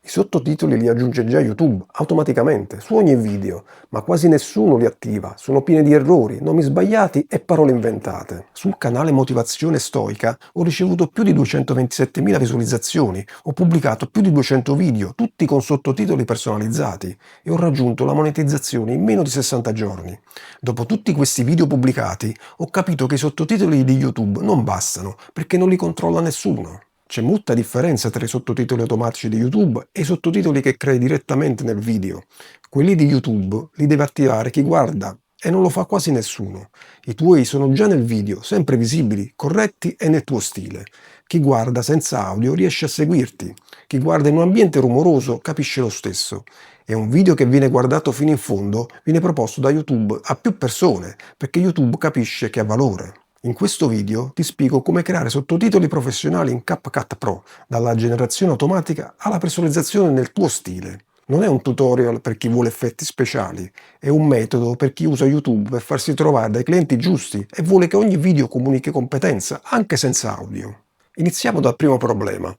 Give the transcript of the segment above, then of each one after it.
I sottotitoli li aggiunge già YouTube, automaticamente, su ogni video, ma quasi nessuno li attiva, sono pieni di errori, nomi sbagliati e parole inventate. Sul canale Motivazione Stoica ho ricevuto più di 227.000 visualizzazioni, ho pubblicato più di 200 video, tutti con sottotitoli personalizzati, e ho raggiunto la monetizzazione in meno di 60 giorni. Dopo tutti questi video pubblicati, ho capito che i sottotitoli di YouTube non bastano, perché non li controlla nessuno. C'è molta differenza tra i sottotitoli automatici di YouTube e i sottotitoli che crei direttamente nel video. Quelli di YouTube li deve attivare chi guarda e non lo fa quasi nessuno. I tuoi sono già nel video, sempre visibili, corretti e nel tuo stile. Chi guarda senza audio riesce a seguirti. Chi guarda in un ambiente rumoroso capisce lo stesso. E un video che viene guardato fino in fondo viene proposto da YouTube a più persone, perché YouTube capisce che ha valore. In questo video ti spiego come creare sottotitoli professionali in CapCut Pro, dalla generazione automatica alla personalizzazione nel tuo stile. Non è un tutorial per chi vuole effetti speciali, è un metodo per chi usa YouTube per farsi trovare dai clienti giusti e vuole che ogni video comunichi competenza, anche senza audio. Iniziamo dal primo problema.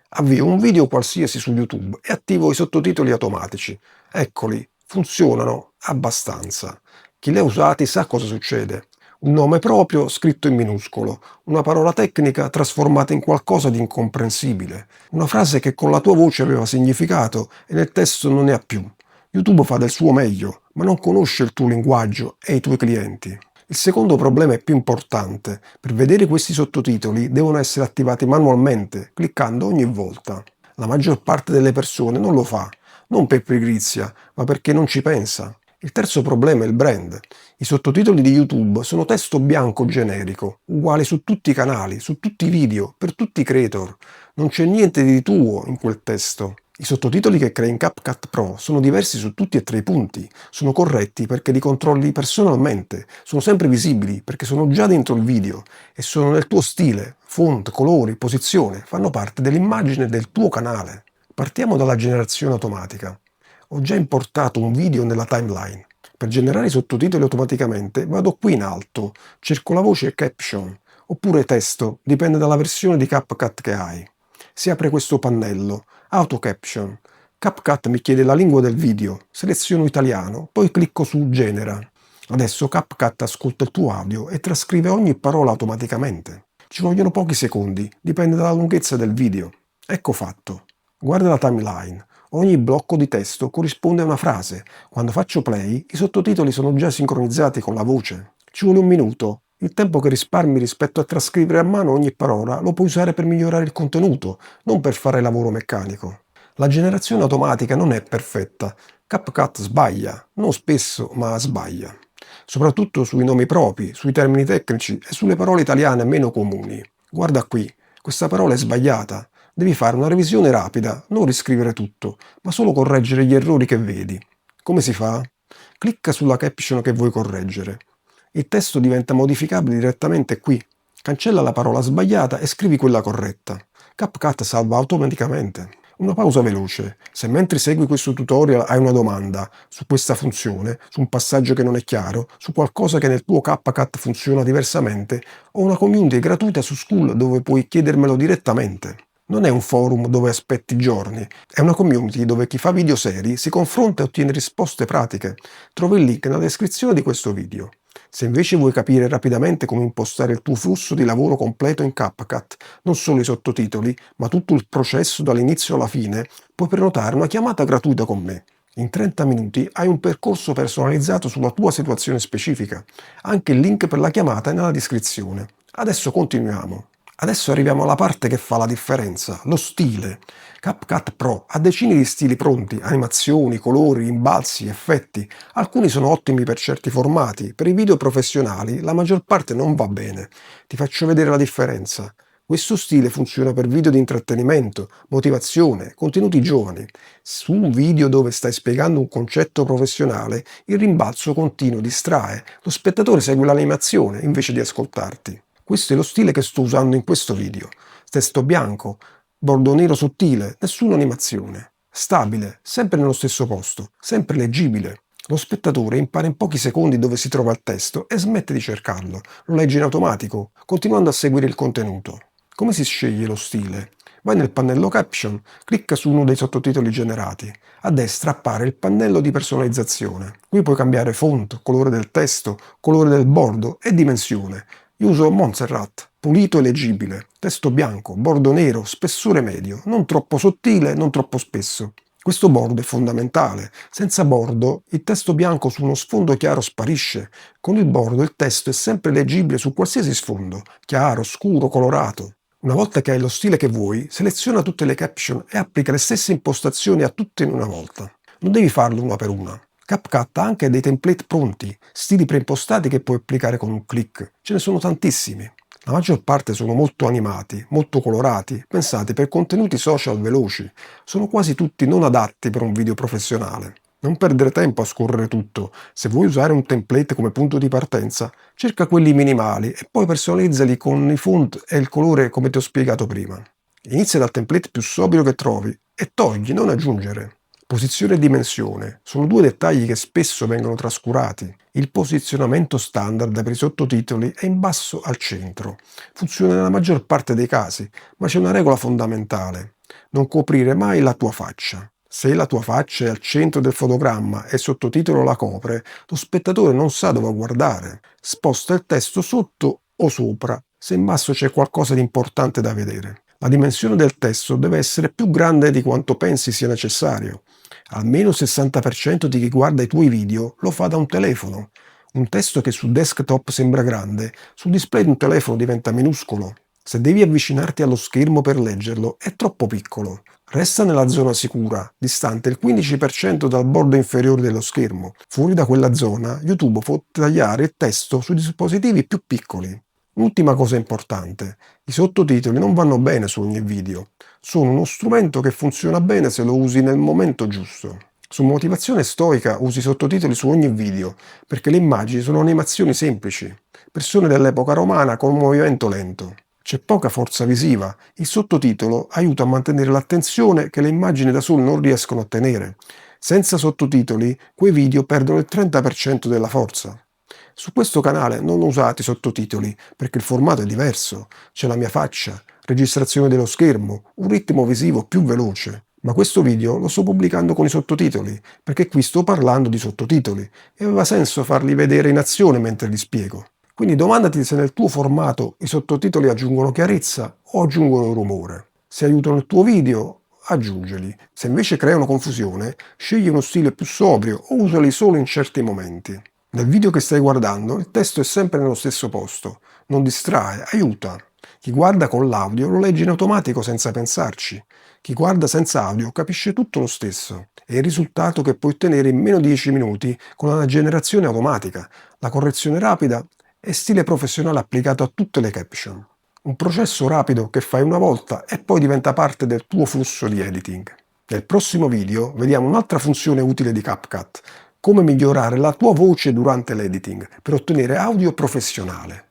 Avvio un video qualsiasi su YouTube e attivo i sottotitoli automatici. Eccoli, funzionano abbastanza. Chi li ha usati sa cosa succede. Un nome proprio scritto in minuscolo, una parola tecnica trasformata in qualcosa di incomprensibile, una frase che con la tua voce aveva significato e nel testo non ne ha più. YouTube fa del suo meglio, ma non conosce il tuo linguaggio e i tuoi clienti. Il secondo problema è più importante. Per vedere questi sottotitoli devono essere attivati manualmente, cliccando ogni volta. La maggior parte delle persone non lo fa, non per pigrizia, ma perché non ci pensa. Il terzo problema è il brand. I sottotitoli di YouTube sono testo bianco generico, uguali su tutti i canali, su tutti i video, per tutti i creator. Non c'è niente di tuo in quel testo. I sottotitoli che crei in CapCut Pro sono diversi su tutti e tre i punti. Sono corretti perché li controlli personalmente. Sono sempre visibili perché sono già dentro il video e sono nel tuo stile. Font, colori, posizione fanno parte dell'immagine del tuo canale. Partiamo dalla generazione automatica. Ho già importato un video nella timeline. Per generare i sottotitoli automaticamente vado qui in alto, cerco la voce caption, oppure testo, dipende dalla versione di CapCut che hai. Si apre questo pannello, Auto Caption. CapCut mi chiede la lingua del video, seleziono italiano, poi clicco su Genera. Adesso CapCut ascolta il tuo audio e trascrive ogni parola automaticamente. Ci vogliono pochi secondi, dipende dalla lunghezza del video. Ecco fatto. Guarda la timeline. Ogni blocco di testo corrisponde a una frase. Quando faccio play, i sottotitoli sono già sincronizzati con la voce. Ci vuole un minuto. Il tempo che risparmi rispetto a trascrivere a mano ogni parola lo puoi usare per migliorare il contenuto, non per fare lavoro meccanico. La generazione automatica non è perfetta. CapCut sbaglia, non spesso, ma sbaglia. Soprattutto sui nomi propri, sui termini tecnici e sulle parole italiane meno comuni. Guarda qui, questa parola è sbagliata. Devi fare una revisione rapida, non riscrivere tutto, ma solo correggere gli errori che vedi. Come si fa? Clicca sulla caption che vuoi correggere. Il testo diventa modificabile direttamente qui. Cancella la parola sbagliata e scrivi quella corretta. CapCut salva automaticamente. Una pausa veloce. Se mentre segui questo tutorial hai una domanda su questa funzione, su un passaggio che non è chiaro, su qualcosa che nel tuo CapCut funziona diversamente, ho una community gratuita su School dove puoi chiedermelo direttamente. Non è un forum dove aspetti giorni, è una community dove chi fa video seri si confronta e ottiene risposte pratiche. Trovi il link nella descrizione di questo video. Se invece vuoi capire rapidamente come impostare il tuo flusso di lavoro completo in CapCut, non solo i sottotitoli, ma tutto il processo dall'inizio alla fine, puoi prenotare una chiamata gratuita con me. In 30 minuti hai un percorso personalizzato sulla tua situazione specifica. Anche il link per la chiamata è nella descrizione. Adesso continuiamo. Adesso arriviamo alla parte che fa la differenza, lo stile. CapCut Pro ha decine di stili pronti, animazioni, colori, rimbalzi, effetti. Alcuni sono ottimi per certi formati, per i video professionali la maggior parte non va bene. Ti faccio vedere la differenza. Questo stile funziona per video di intrattenimento, motivazione, contenuti giovani. Su un video dove stai spiegando un concetto professionale, il rimbalzo continuo distrae, lo spettatore segue l'animazione invece di ascoltarti. Questo è lo stile che sto usando in questo video. Testo bianco, bordo nero sottile, nessuna animazione. Stabile, sempre nello stesso posto, sempre leggibile. Lo spettatore impara in pochi secondi dove si trova il testo e smette di cercarlo. Lo legge in automatico, continuando a seguire il contenuto. Come si sceglie lo stile? Vai nel pannello Caption, clicca su uno dei sottotitoli generati. A destra appare il pannello di personalizzazione. Qui puoi cambiare font, colore del testo, colore del bordo e dimensione. Io uso Montserrat, pulito e leggibile, testo bianco, bordo nero, spessore medio, non troppo sottile, non troppo spesso. Questo bordo è fondamentale. Senza bordo, il testo bianco su uno sfondo chiaro sparisce. Con il bordo il testo è sempre leggibile su qualsiasi sfondo, chiaro, scuro, colorato. Una volta che hai lo stile che vuoi, seleziona tutte le caption e applica le stesse impostazioni a tutte in una volta. Non devi farlo una per una. CapCut ha anche dei template pronti, stili preimpostati che puoi applicare con un click. Ce ne sono tantissimi. La maggior parte sono molto animati, molto colorati, pensati per contenuti social veloci. Sono quasi tutti non adatti per un video professionale. Non perdere tempo a scorrere tutto. Se vuoi usare un template come punto di partenza, cerca quelli minimali e poi personalizzali con i font e il colore come ti ho spiegato prima. Inizia dal template più sobrio che trovi e togli, non aggiungere. Posizione e dimensione sono due dettagli che spesso vengono trascurati. Il posizionamento standard per i sottotitoli è in basso al centro. Funziona nella maggior parte dei casi, ma c'è una regola fondamentale: non coprire mai la tua faccia. Se la tua faccia è al centro del fotogramma e il sottotitolo la copre, lo spettatore non sa dove guardare. Sposta il testo sotto o sopra, se in basso c'è qualcosa di importante da vedere. La dimensione del testo deve essere più grande di quanto pensi sia necessario. Almeno il 60% di chi guarda i tuoi video lo fa da un telefono. Un testo che su desktop sembra grande, sul display di un telefono diventa minuscolo. Se devi avvicinarti allo schermo per leggerlo, è troppo piccolo. Resta nella zona sicura, distante il 15% dal bordo inferiore dello schermo. Fuori da quella zona, YouTube può tagliare il testo sui dispositivi più piccoli. Ultima cosa importante: i sottotitoli non vanno bene su ogni video. Sono uno strumento che funziona bene se lo usi nel momento giusto. Su Motivazione Stoica usi i sottotitoli su ogni video, perché le immagini sono animazioni semplici. Persone dell'epoca romana con un movimento lento. C'è poca forza visiva. Il sottotitolo aiuta a mantenere l'attenzione che le immagini da sole non riescono a tenere. Senza sottotitoli, quei video perdono il 30% della forza. Su questo canale non usate i sottotitoli perché il formato è diverso. C'è la mia faccia, registrazione dello schermo, un ritmo visivo più veloce. Ma questo video lo sto pubblicando con i sottotitoli, perché qui sto parlando di sottotitoli e aveva senso farli vedere in azione mentre li spiego. Quindi domandati se nel tuo formato i sottotitoli aggiungono chiarezza o aggiungono rumore. Se aiutano il tuo video, aggiungeli. Se invece creano confusione, scegli uno stile più sobrio o usali solo in certi momenti. Nel video che stai guardando, il testo è sempre nello stesso posto. Non distrae, aiuta. Chi guarda con l'audio lo legge in automatico senza pensarci. Chi guarda senza audio capisce tutto lo stesso. È il risultato che puoi ottenere in meno di 10 minuti con una generazione automatica, la correzione rapida e stile professionale applicato a tutte le caption. Un processo rapido che fai una volta e poi diventa parte del tuo flusso di editing. Nel prossimo video vediamo un'altra funzione utile di CapCut: come migliorare la tua voce durante l'editing per ottenere audio professionale.